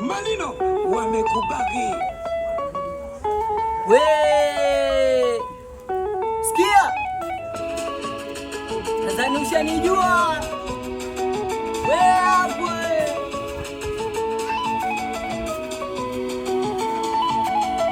Malino wamekubagi. We sikia, nadhani ushanijua we hapo.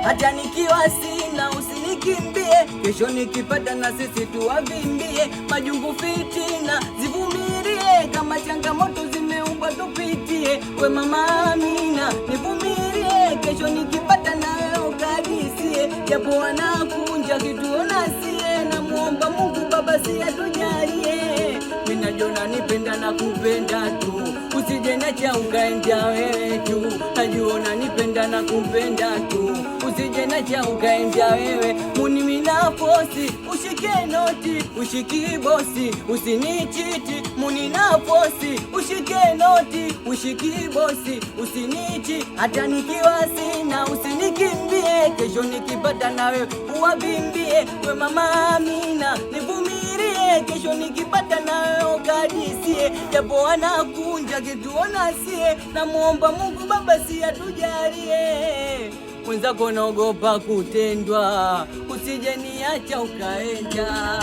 Hata nikiwa sina usinikimbie, kesho nikipata na sisi tuwavimbie. Majungu fitina zivumilie, kama changamoto zimeumba tupitie. We mama Amina nivumilie, kesho nikipata nawe ukadisie. Japo wanakunja kituona sie, na muomba Mungu Baba si atujalie. Mina jona nipenda na kupenda tu, usije nacha ukaenda wewe tu. Najiona nipenda na kupenda tu, usije nacha ukaenda wewe. Muni mina fosi, ushike noti, ushiki bosi, usinichiti. Muni na fosi, ushike noti, ushiki bosi, usinichi. Hata nikiwa sina usinikimbie, kesho nikipata nawe uwabimbie. We mama Amina nivumilie, kesho nikipata nawe ukadisie. Japo wanakunja kituona sie, na muomba Mungu Baba si atujalie. Mwenzako naogopa kutendwa, usije niacha ukaenda.